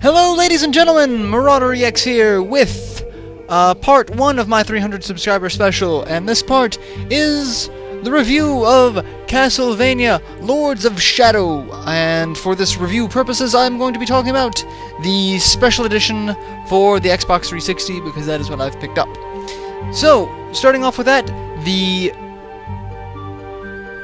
Hello ladies and gentlemen, Marauder EX here with part 1 of my 300 subscriber special, and this part is the review of Castlevania Lords of Shadow. And for this review purposes, I'm going to be talking about the special edition for the Xbox 360, because that is what I've picked up. So, starting off with that, the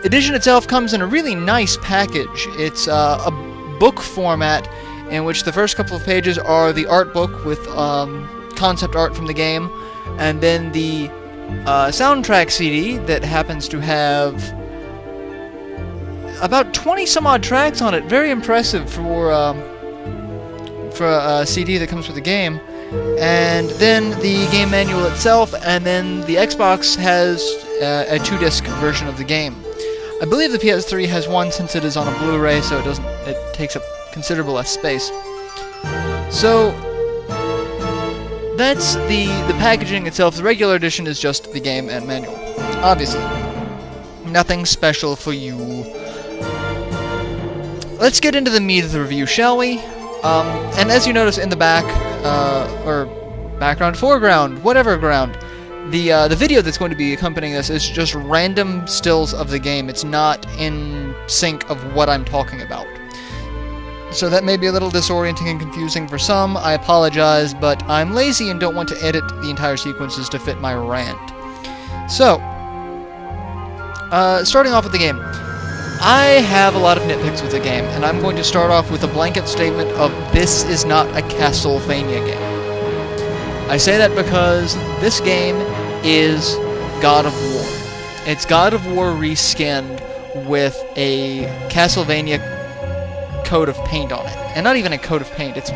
edition itself comes in a really nice package. It's a book format, in which the first couple of pages are the art book with concept art from the game, and then the soundtrack CD that happens to have about 20 some odd tracks on it. Very impressive for a CD that comes with the game. And then the game manual itself, and then the Xbox has a 2-disc version of the game. I believe the PS3 has one, since it is on a Blu-ray, so it takes up considerable less space. So that's the packaging itself. The regular edition is just the game and manual. Obviously, nothing special for you. Let's get into the meat of the review, shall we? And as you notice in the back, or background, foreground, whatever ground, the video that's going to be accompanying this is just random stills of the game. It's not in sync of what I'm talking about. So that may be a little disorienting and confusing for some. I apologize, but I'm lazy and don't want to edit the entire sequences to fit my rant. So, starting off with the game. I have a lot of nitpicks with the game, and I'm going to start off with a blanket statement of this is not a Castlevania game. I say that because this game is God of War. It's God of War reskinned with a Castlevania coat of paint on it. And not even a coat of paint, it's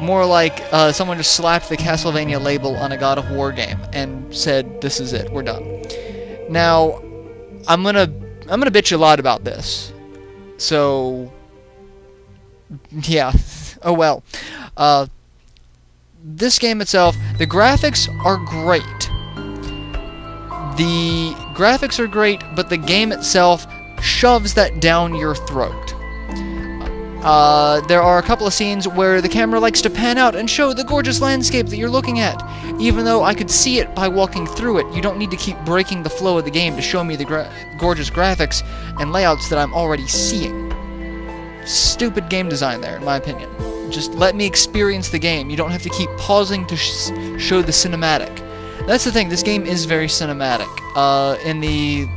more like someone just slapped the Castlevania label on a God of War game and said, this is it, we're done. Now, I'm gonna bitch a lot about this. So, yeah. Oh well. This game itself, the graphics are great. The graphics are great, but the game itself shoves that down your throat. There are a couple of scenes where the camera likes to pan out and show the gorgeous landscape that you're looking at. Even though I could see it by walking through it, you don't need to keep breaking the flow of the game to show me the gorgeous graphics and layouts that I'm already seeing. Stupid game design there, in my opinion. Just let me experience the game. You don't have to keep pausing to show the cinematic. That's the thing, this game is very cinematic. In the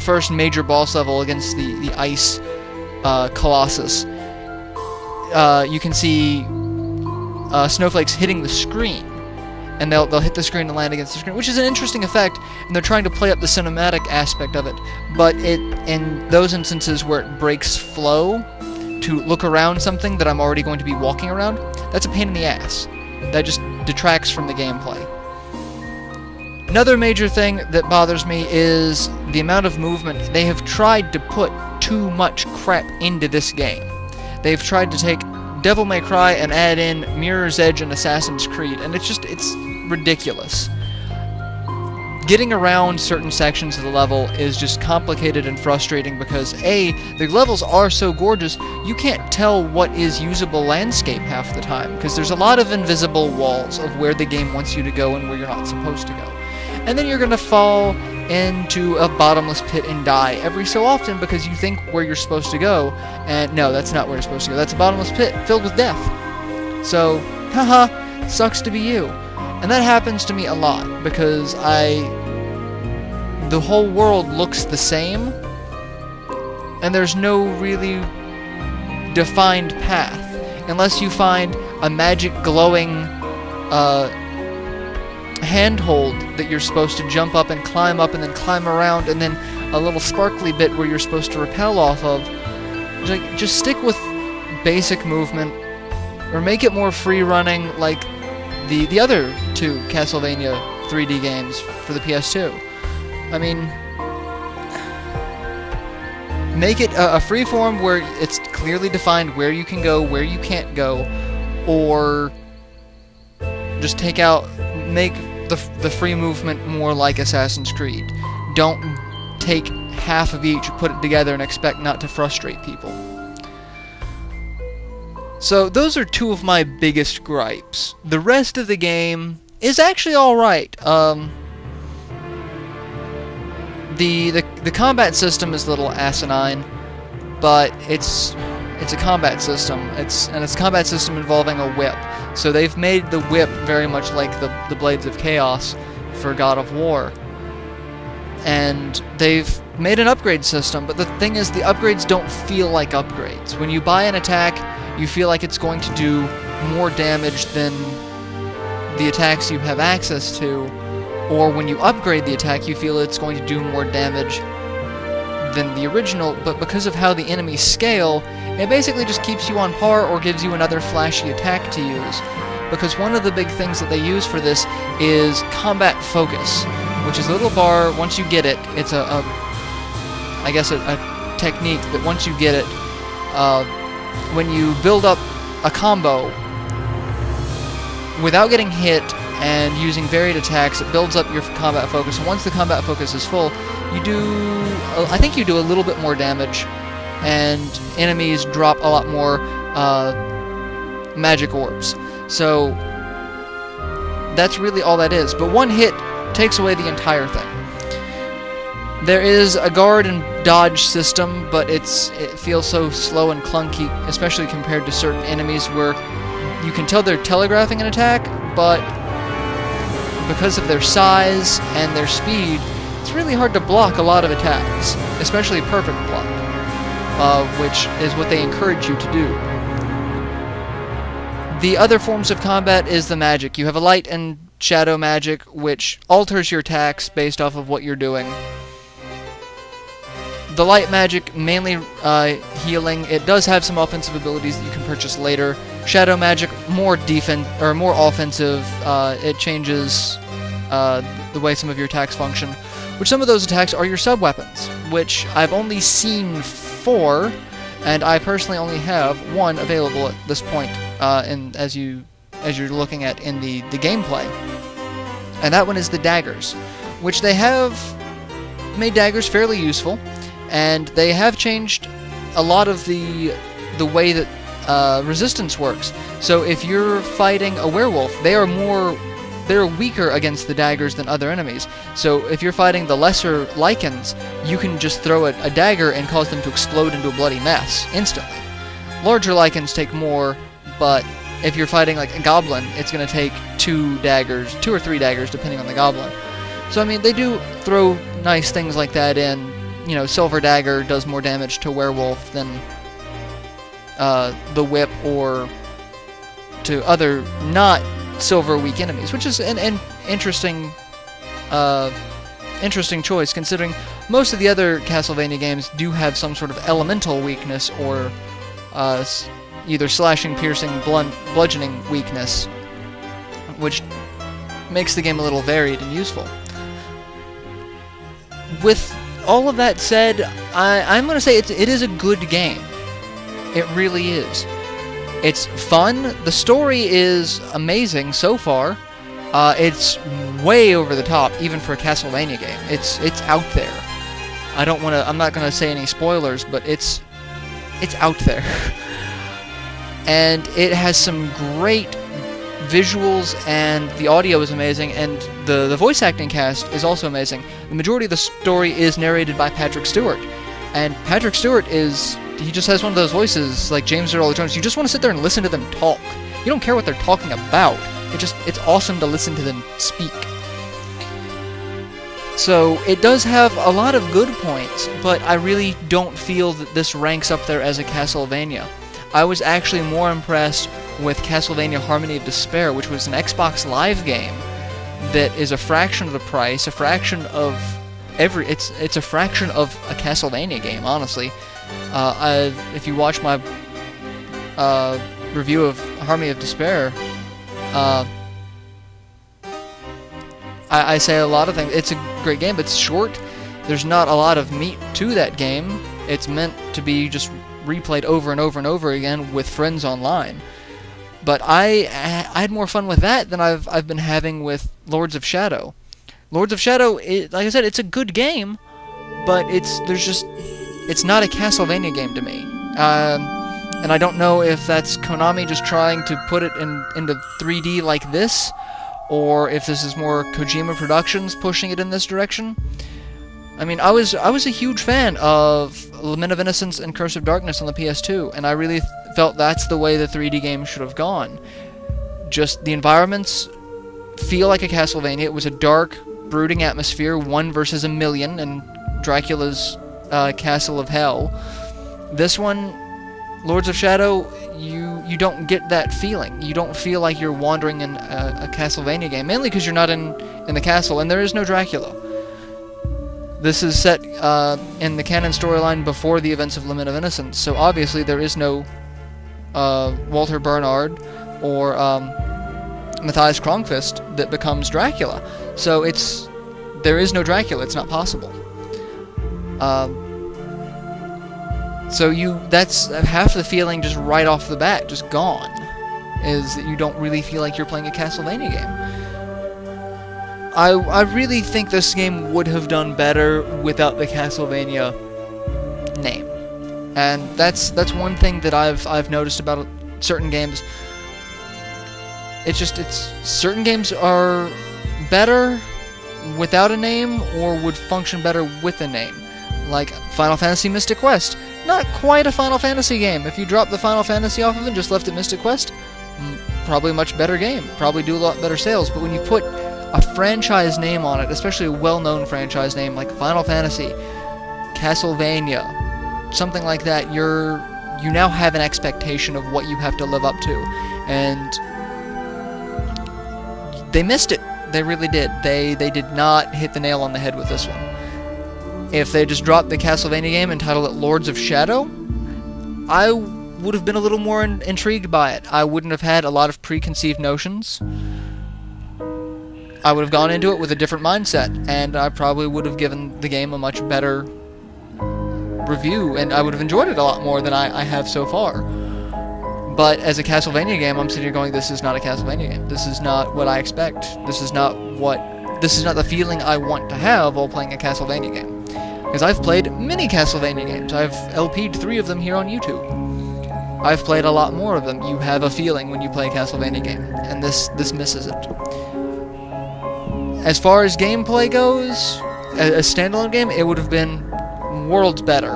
first major boss level against the Ice Colossus, you can see snowflakes hitting the screen, and they'll hit the screen and land against the screen, which is an interesting effect, and they're trying to play up the cinematic aspect of it, but in those instances where it breaks flow to look around something that I'm already going to be walking around, that's a pain in the ass. That just detracts from the gameplay. Another major thing that bothers me is the amount of movement. They have tried to put too much crap into this game. They've tried to take Devil May Cry and add in Mirror's Edge and Assassin's Creed, and it's ridiculous. Getting around certain sections of the level is just complicated and frustrating because, A, the levels are so gorgeous, you can't tell what is usable landscape half the time, because there's a lot of invisible walls of where the game wants you to go and where you're not supposed to go. And then you're going to fall into a bottomless pit and die every so often because you think where you're supposed to go, and no, that's not where you're supposed to go. That's a bottomless pit filled with death. So, haha, sucks to be you. And that happens to me a lot because the whole world looks the same, and there's no really defined path unless you find a magic glowing handhold that you're supposed to jump up and then climb around, and then a little sparkly bit where you're supposed to rappel off of. Just stick with basic movement, or make it more free running like the other two Castlevania 3D games for the PS2. I mean, make it a freeform where it's clearly defined where you can go, where you can't go, or just make the free movement more like Assassin's Creed. Don't take half of each, put it together, and expect not to frustrate people. So those are two of my biggest gripes. The rest of the game is actually alright. The combat system is a little asinine, but it's a combat system. It's a combat system involving a whip. So they've made the whip very much like the Blades of Chaos for God of War. And they've made an upgrade system, but the thing is, the upgrades don't feel like upgrades. When you buy an attack, you feel like it's going to do more damage than the attacks you have access to, or when you upgrade the attack, you feel it's going to do more damage than the original, but because of how the enemies scale, it basically just keeps you on par or gives you another flashy attack to use. Because one of the big things that they use for this is combat focus, which is a little bar. Once you get it, it's a technique that once you get it, when you build up a combo without getting hit and using varied attacks, it builds up your combat focus. And once the combat focus is full, I think you do a little bit more damage, and enemies drop a lot more magic orbs. So that's really all that is. But one hit takes away the entire thing. There is a guard and dodge system, but it feels so slow and clunky, especially compared to certain enemies where you can tell they're telegraphing an attack, but because of their size and their speed, it's really hard to block a lot of attacks, especially perfect block, which is what they encourage you to do. The other forms of combat is the magic. You have a light and shadow magic, which alters your attacks based off of what you're doing. The light magic, mainly healing. It does have some offensive abilities that you can purchase later. Shadow magic, more offensive. It changes the way some of your attacks function. Which some of those attacks are your sub-weapons, which I've only seen 4, and I personally only have 1 available at this point, as you're looking at in the gameplay. And that one is the daggers, which they have made daggers fairly useful. And they have changed a lot of the way that resistance works. So if you're fighting a werewolf, they're weaker against the daggers than other enemies. So if you're fighting the lesser lycans, you can just throw a dagger and cause them to explode into a bloody mess instantly. Larger lycans take more, but if you're fighting like a goblin, it's going to take 2 or 3 daggers, depending on the goblin. So I mean, they do throw nice things like that in. You know, Silver Dagger does more damage to Werewolf than the Whip or to other not Silver weak enemies, which is an interesting choice, considering most of the other Castlevania games do have some sort of elemental weakness or either slashing, piercing, bludgeoning weakness, which makes the game a little varied and useful. With all of that said, I'm going to say it is a good game. It really is. It's fun. The story is amazing so far. It's way over the top, even for a Castlevania game. It's out there. I'm not going to say any spoilers, but it's out there. And it has some great visuals, and the audio is amazing, and the voice acting cast is also amazing. The majority of the story is narrated by Patrick Stewart, and Patrick Stewart he just has one of those voices like James Earl Jones. You just want to sit there and listen to them talk. You don't care what they're talking about. It's awesome to listen to them speak. So it does have a lot of good points, but I really don't feel that this ranks up there as a Castlevania. I was actually more impressed with Castlevania Harmony of Despair, which was an Xbox Live game that is a fraction of the price, a fraction of it's a fraction of a Castlevania game, honestly. If you watch my review of Harmony of Despair, I say a lot of things. It's a great game, but it's short. There's not a lot of meat to that game. It's meant to be just replayed over and over and over again with friends online. But I had more fun with that than I've been having with Lords of Shadow. Lords of Shadow, like I said, it's a good game, but it's not a Castlevania game to me. And I don't know if that's Konami just trying to put it into 3D like this, or if this is more Kojima Productions pushing it in this direction. I mean, I was a huge fan of Lament of Innocence and Curse of Darkness on the PS2, and I really felt that's the way the 3D game should have gone. Just the environments feel like a Castlevania. It was a dark, brooding atmosphere, 1 versus a million, in Dracula's Castle of Hell. This one, Lords of Shadow, you don't get that feeling. You don't feel like you're wandering in a Castlevania game, mainly because you're not in the castle, and there is no Dracula. This is set in the canon storyline before the events of Lament of Innocence, so obviously there is no Walter Bernard or Matthias Kronqvist that becomes Dracula. So there is no Dracula. It's not possible. So that's half the feeling just right off the bat, just gone, is that you don't really feel like you're playing a Castlevania game. I really think this game would have done better without the Castlevania name, and that's one thing that I've noticed about certain games. It's certain games are better without a name, or would function better with a name, like Final Fantasy Mystic Quest. Not quite a Final Fantasy game. If you drop the Final Fantasy off of it and just left it Mystic Quest, probably a much better game. Probably do a lot better sales. But when you put a franchise name on it, especially a well-known franchise name like Final Fantasy, Castlevania, something like that, you now have an expectation of what you have to live up to. And they missed it. They really did. They did not hit the nail on the head with this one. If they just dropped the Castlevania game and titled it Lords of Shadow, I would have been a little more intrigued by it. I wouldn't have had a lot of preconceived notions. I would have gone into it with a different mindset, and I probably would have given the game a much better review, and I would have enjoyed it a lot more than I have so far. But as a Castlevania game, I'm sitting here going, this is not a Castlevania game. This is not what I expect. This is not the feeling I want to have while playing a Castlevania game. Because I've played many Castlevania games. I've LP'd 3 of them here on YouTube. I've played a lot more of them. You have a feeling when you play a Castlevania game, and this misses it. As far as gameplay goes, a standalone game, it would have been worlds better.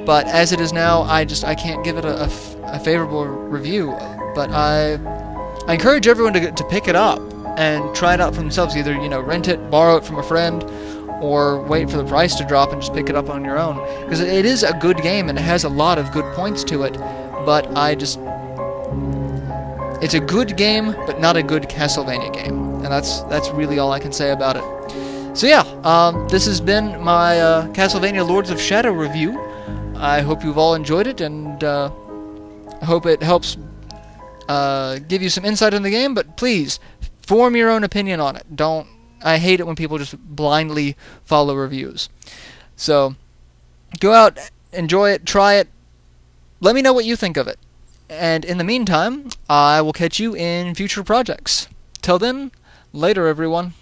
But as it is now, I can't give it a favorable review. But I encourage everyone to pick it up and try it out for themselves. Either, rent it, borrow it from a friend, or wait for the price to drop and just pick it up on your own. Because it is a good game, and it has a lot of good points to it, but it's a good game, but not a good Castlevania game. And that's really all I can say about it. So yeah, this has been my Castlevania Lords of Shadow review. I hope you've all enjoyed it, and I hope it helps give you some insight in the game, but please, form your own opinion on it. I hate it when people just blindly follow reviews. So, go out, enjoy it, try it, let me know what you think of it. And in the meantime, I will catch you in future projects. Till then, later everyone.